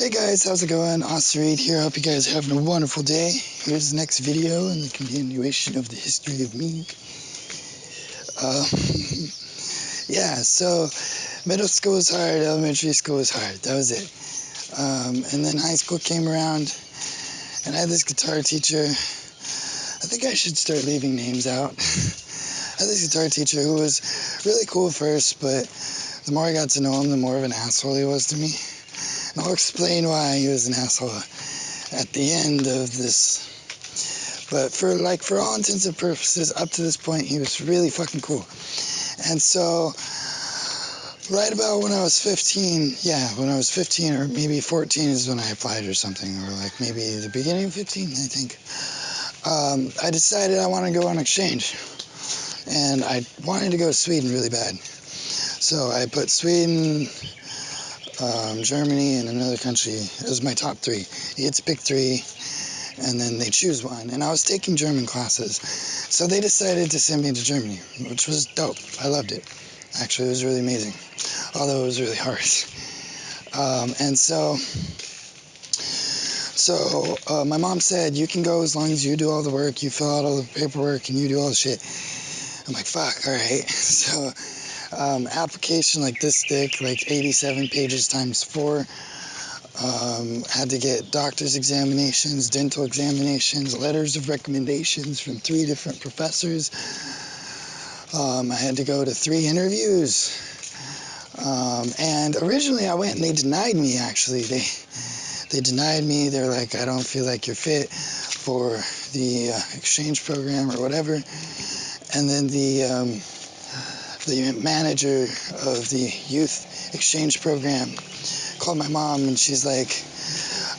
Hey guys, how's it going? Austin Reed here. Hope you guys are having a wonderful day. Here's the next video and the continuation of the history of me. Yeah, so middle school was hard, elementary school was hard. That was it. And then high school came around, and I had this guitar teacher. I think I should start leaving names out. I had this guitar teacher who was really cool first, but the more I got to know him, the more of an asshole he was to me. And I'll explain why he was an asshole at the end of this. But for all intents and purposes, up to this point, he was really fucking cool. And so, right about when I was 15, when I was 15 or maybe 14 is when I applied or something, or like maybe the beginning of 15, I think. I decided I want to go on exchange. And I wanted to go to Sweden really bad. So I put Sweden, Germany, and another country as my top three. You get to pick three, and then they choose one. And I was taking German classes, so they decided to send me to Germany, which was dope. I loved it. Actually, it was really amazing, although it was really hard. And so my mom said, you can go as long as you do all the work, you fill out all the paperwork, and you do all the shit. I'm like, fuck, all right. So application like this thick, like 87 pages times 4. Had to get doctor's examinations, dental examinations, letters of recommendations from 3 different professors. I had to go to 3 interviews. And originally I went and they denied me, actually. They denied me. They're like, I don't feel like you're fit for the exchange program or whatever. And then the manager of the youth exchange program called my mom, and she's like,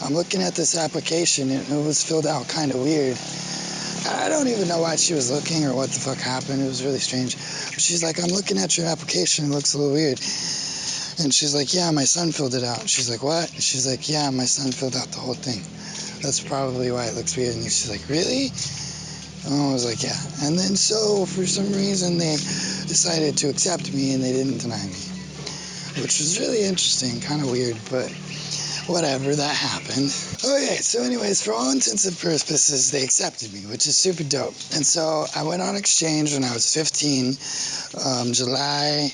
I'm looking at this application, and it was filled out kind of weird. I don't even know why she was looking or what the fuck happened. It was really strange. But she's like, I'm looking at your application. It looks a little weird. And she's like, yeah, my son filled it out. She's like, what? She's like, yeah, my son filled out the whole thing. That's probably why it looks weird. And she's like, really? And I was like, yeah. And then so, for some reason, they decided to accept me and they didn't deny me. Which was really interesting, kind of weird, but whatever, that happened. Okay, so anyways, for all intents and purposes, they accepted me, which is super dope. And so I went on exchange when I was 15, July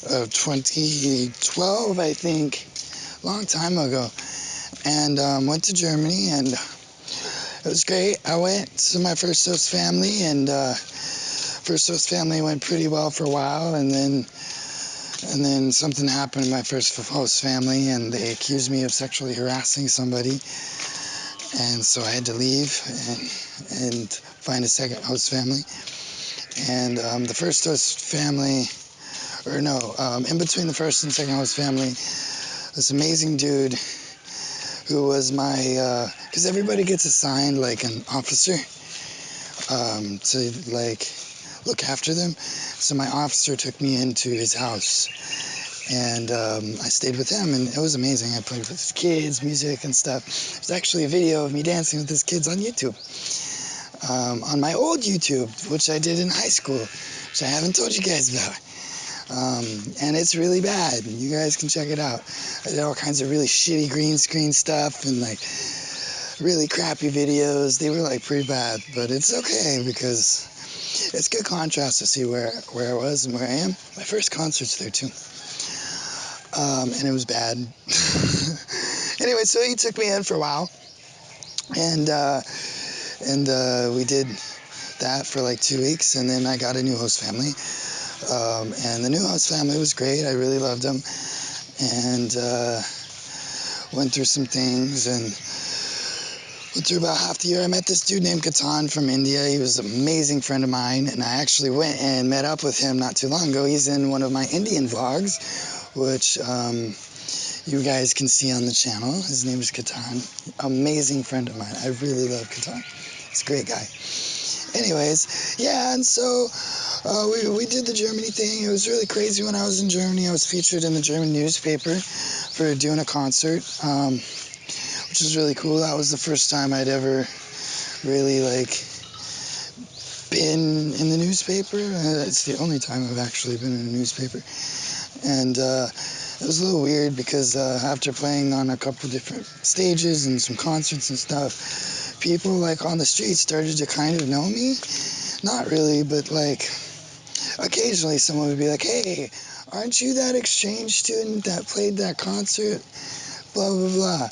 of 2012, I think, long time ago, and went to Germany, and it was great. I went to my first host family, and first host family went pretty well for a while, and then something happened in my first host family, and they accused me of sexually harassing somebody, and so I had to leave and find a second host family. And the first host family, in between the first and second host family, this amazing dude who was my, because everybody gets assigned like an officer to like look after them. So my officer took me into his house, and I stayed with him, and it was amazing. I played with his kids, music and stuff. There's actually a video of me dancing with his kids on YouTube, on my old YouTube, which I did in high school, which I haven't told you guys about. And it's really bad, and you guys can check it out. I did all kinds of really shitty green screen stuff and like really crappy videos. They were like pretty bad, but it's okay because it's good contrast to see where I was and where I am. My first concert's there too. And it was bad. Anyway, so he took me in for a while, and we did that for like 2 weeks, and then I got a new host family. And the new host family was great. I really loved them, and went through some things, and went through about half the year. I met this dude named Katan from India. He was an amazing friend of mine, and I actually went and met up with him not too long ago. He's in one of my Indian vlogs, which you guys can see on the channel. His name is Katan. Amazing friend of mine. I really love Katan. He's a great guy. Anyways, yeah, and so we did the Germany thing. It was really crazy when I was in Germany. I was featured in the German newspaper for doing a concert, which was really cool. That was the first time I'd ever really been in the newspaper. It's the only time I've actually been in a newspaper. And it was a little weird because after playing on a couple different stages and some concerts and stuff, people like on the street started to kind of know me. Not really, but like occasionally someone would be like, "Hey, aren't you that exchange student that played that concert?" Blah blah blah.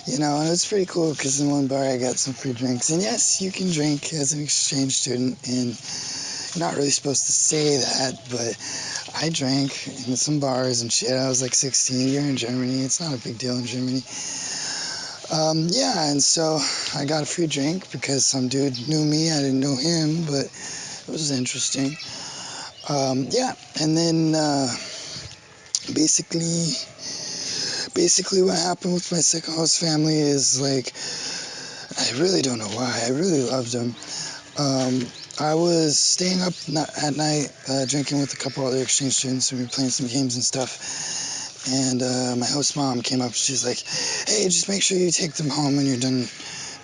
You know, and it was pretty cool because in one bar I got some free drinks. And yes, you can drink as an exchange student, and you're not really supposed to say that, but I drank in some bars and shit. I was like 16. You're in Germany. It's not a big deal in Germany. Yeah, and so I got a free drink because some dude knew me. I didn't know him, but it was interesting. Yeah, and then basically, basically what happened with my second host family is like, I really don't know why. I really loved them. I was staying up at night, drinking with a couple other exchange students, and we were playing some games and stuff. And my host mom came up. She's like, "Hey, just make sure you take them home when you're done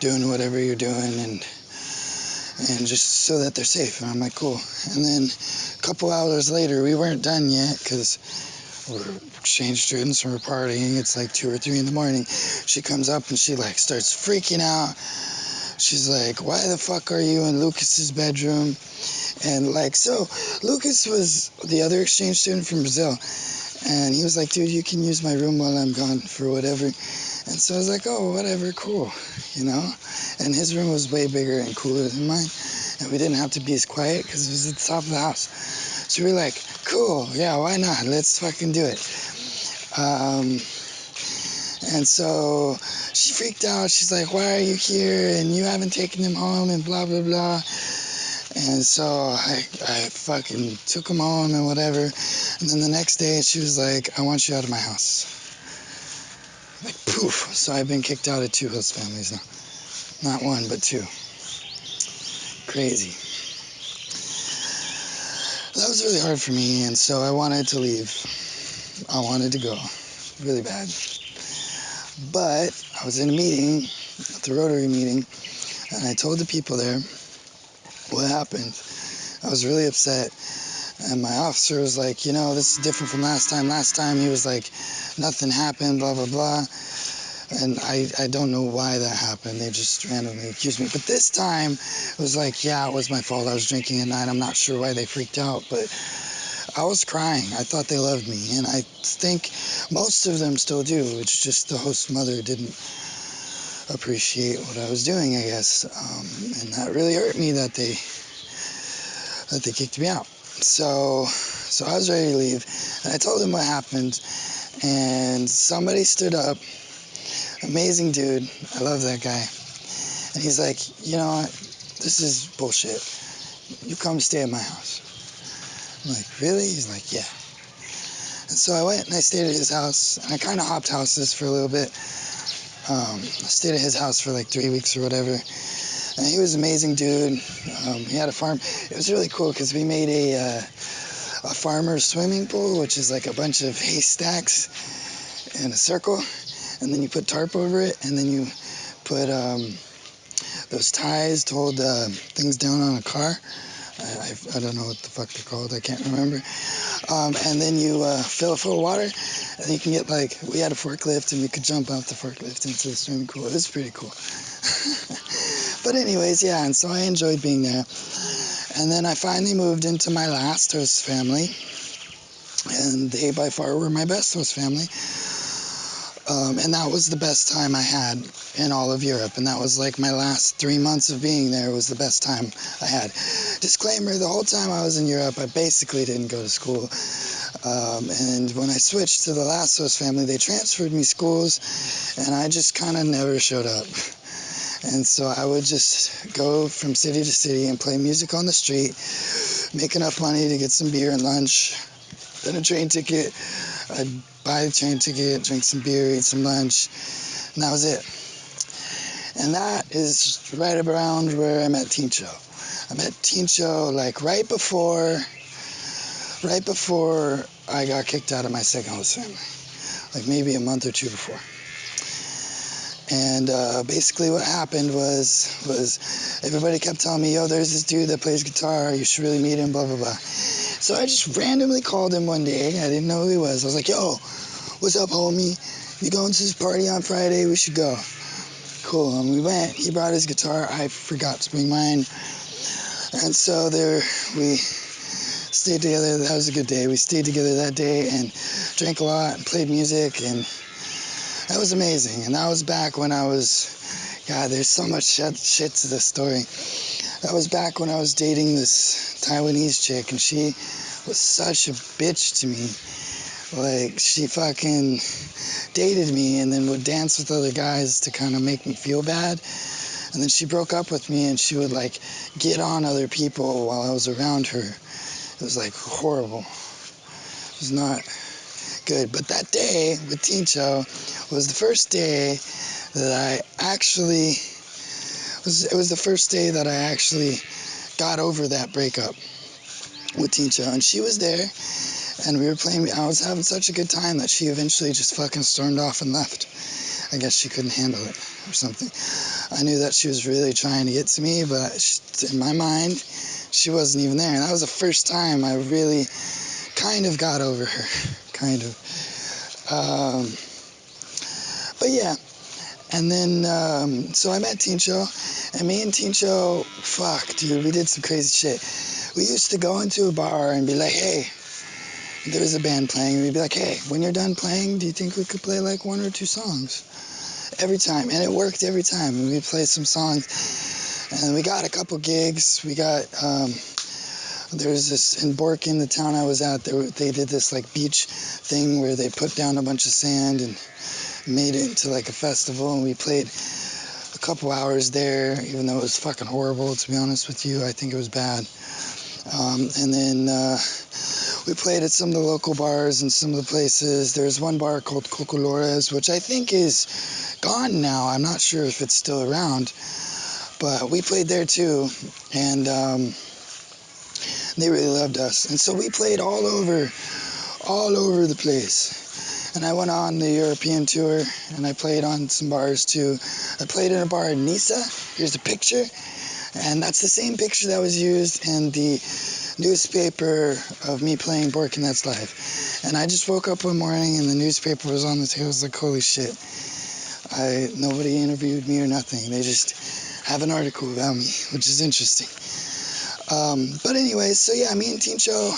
doing whatever you're doing, and just so that they're safe." And I'm like, "Cool." And then a couple hours later, we weren't done yet because we're exchange students and we're partying. It's like 2 or 3 in the morning. She comes up and she like starts freaking out. She's like, "Why the fuck are you in Lucas's bedroom?" And like, so Lucas was the other exchange student from Brazil. And he was like, "Dude, you can use my room while I'm gone for whatever." And so I was like, "Oh, whatever, cool," you know? And his room was way bigger and cooler than mine. And we didn't have to be as quiet because it was at the top of the house. So we were like, "Cool, yeah, why not? Let's fucking do it." And so she freaked out. She's like, "Why are you here? And you haven't taken him home and blah, blah, blah." And so I fucking took him home and whatever. And then the next day she was like, "I want you out of my house." Like, poof. So I've been kicked out of 2 host families now. Not 1, but 2. Crazy. That was really hard for me, and so I wanted to leave. I wanted to go really bad. But I was in a meeting, at the Rotary meeting, and I told the people there what happened. I was really upset. And my officer was like, "You know, this is different from last time. Last time he was like, nothing happened, blah, blah, blah." And I don't know why that happened. They just randomly accused me. But this time, it was like, yeah, it was my fault. I was drinking at night. I'm not sure why they freaked out, but I was crying. I thought they loved me. And I think most of them still do. It's just the host mother didn't appreciate what I was doing, I guess. And that really hurt me that they kicked me out. So I was ready to leave. And I told them what happened. And somebody stood up. Amazing dude. I love that guy. And he's like, "You know what? This is bullshit. You come stay at my house." I'm like, "Really?" He's like, "Yeah." And so I went and I stayed at his house. And I kind of hopped houses for a little bit. I stayed at his house for like 3 weeks or whatever. And he was an amazing dude. He had a farm. It was really cool because we made a farmer's swimming pool, which is like a bunch of haystacks in a circle. And then you put tarp over it, and then you put those ties to hold things down on a car. I don't know what the fuck they're called. I can't remember. And then you fill it full of water, and you can get like, we had a forklift, and we could jump out the forklift into the swimming pool. It was pretty cool. But anyways, yeah, and so I enjoyed being there. And then I finally moved into my last host family, and they by far were my best host family. And that was the best time I had in all of Europe. And that was like my last 3 months of being there was the best time I had. Disclaimer, the whole time I was in Europe, I basically didn't go to school. And when I switched to the last host family, they transferred me schools, and I just kind of never showed up. And so I would just go from city to city and play music on the street, make enough money to get some beer and lunch, then a train ticket. I'd buy the train ticket, drink some beer, eat some lunch, and that was it. And that is right around where I met Teen Show. I met Teen Show like right before I got kicked out of my second host family, like maybe a month or 2 before. And basically what happened was everybody kept telling me, "Yo, there's this dude that plays guitar, you should really meet him, blah, blah, blah." So I just randomly called him one day. I didn't know who he was. I was like, "Yo, what's up, homie? You going to this party on Friday? We should go. Cool. And we went. He brought his guitar. I forgot to bring mine. And so we stayed together. That was a good day. We stayed together that day and drank a lot and played music, and that was amazing. And that was back when I was, God, there's so much shit to this story. That was back when I was dating this Taiwanese chick, and she was such a bitch to me. Like, she fucking dated me and then would dance with other guys to kind of make me feel bad. And then she broke up with me, and she would, like, get on other people while I was around her. It was, like, horrible. It was not good. But that day with Tincho was the first day that I actually... It was the first day that I actually got over that breakup with Tincho. And she was there, and we were playing. I was having such a good time that she eventually just fucking stormed off and left. I guess she couldn't handle it or something. I knew that she was really trying to get to me, but in my mind, she wasn't even there. And that was the first time I really kind of got over her. Kind of. But yeah. And then, so I met Tincho, and me and Tincho, fuck, dude, we did some crazy shit. We used to go into a bar and be like, hey, there was a band playing, and we'd be like, hey, when you're done playing, do you think we could play like 1 or 2 songs? Every time, and it worked every time. And we'd play some songs, and we got a couple gigs. We got, there was this, in Borken, the town I was at, they did this like beach thing where they put down a bunch of sand and made it into like a festival, and we played a couple hours there, even though it was fucking horrible, to be honest with you. I think it was bad. And then we played at some of the local bars and some of the places. There's one bar called Cocolores, which I think is gone now. I'm not sure if it's still around, but we played there too, and they really loved us. And so we played all over the place. And I went on the European tour, and I played on some bars too. I played in a bar in Nisa. Here's a picture. And that's the same picture that was used in the newspaper of me playing Borken That's Live. And I just woke up one morning, and the newspaper was on the table. I was like, holy shit. Nobody interviewed me or nothing. They just have an article about me, which is interesting. But anyways, so yeah, me and Tincho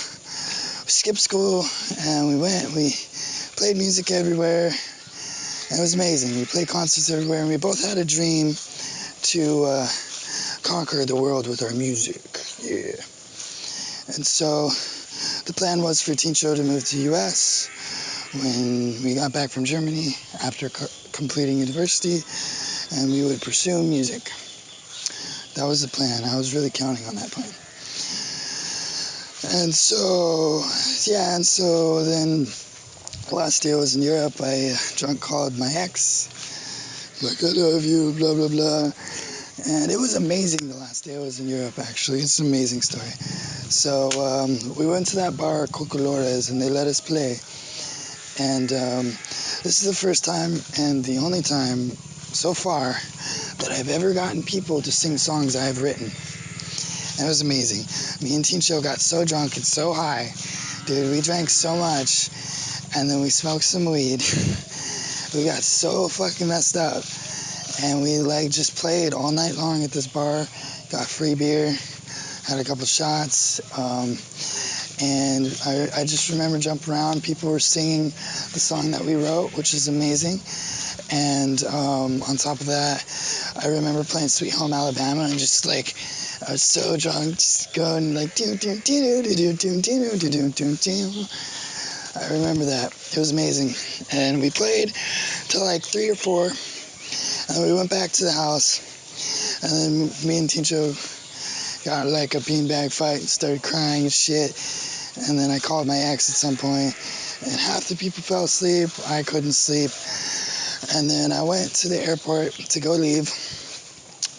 skipped school, and we played music everywhere, and it was amazing. We played concerts everywhere, and we both had a dream to conquer the world with our music. Yeah. And so the plan was for Tincho to move to the U.S. when we got back from Germany after completing university, and we would pursue music. That was the plan. I was really counting on that plan. And so, yeah, and so then the last day I was in Europe, I drunk called my ex, like, I love you, blah, blah, blah. And it was amazing the last day I was in Europe, actually. It's an amazing story. So we went to that bar, Cocolores, and they let us play. And this is the first time and the only time so far that I've ever gotten people to sing songs I've written. And it was amazing. Me and Tincho got so drunk and so high. Dude, we drank so much. And then we smoked some weed. We got so fucking messed up. And we like just played all night long at this bar. Got free beer. Had a couple shots. And I just remember jumping around. People were singing the song that we wrote, which is amazing. And on top of that, I remember playing Sweet Home Alabama, and just like, I was so drunk, just going like, do do do do do do do do do do. I remember that. It was amazing. And we played till like 3 or 4, and we went back to the house. And then me and Tincho got like a beanbag fight and started crying and shit. And then I called my ex at some point, and half the people fell asleep. I couldn't sleep. And then I went to the airport to go leave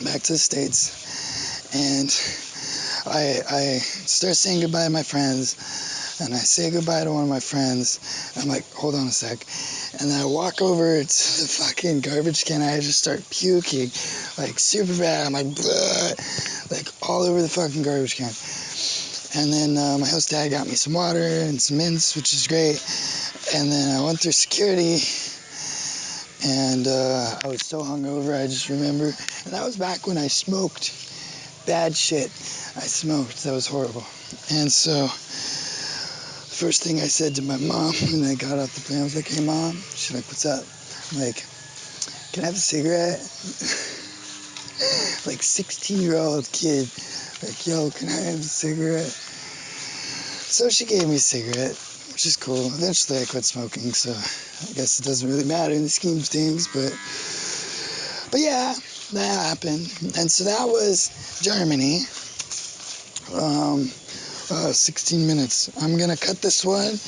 back to the States. And I started saying goodbye to my friends. And I say goodbye to one of my friends. I'm like, hold on a sec. And then I walk over to the fucking garbage can. I just start puking, like super bad. I'm like, bleh, like all over the fucking garbage can. And then my host dad got me some water and some mints, which is great. And then I went through security, and I was so hungover, I just remember. And that was back when I smoked bad shit. I smoked. That was horrible. And so, first thing I said to my mom when I got off the plane, I was like, hey, Mom. She's like, what's up? I'm like, can I have a cigarette? Like 16-year-old kid. Like, yo, can I have a cigarette? So she gave me a cigarette, which is cool. Eventually I quit smoking, so I guess it doesn't really matter in the scheme of things, but yeah, that happened. And so that was Germany. 16 minutes. I'm gonna cut this one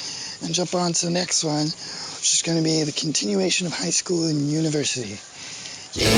and jump on to the next one, which is gonna be the continuation of high school and university. Yeah.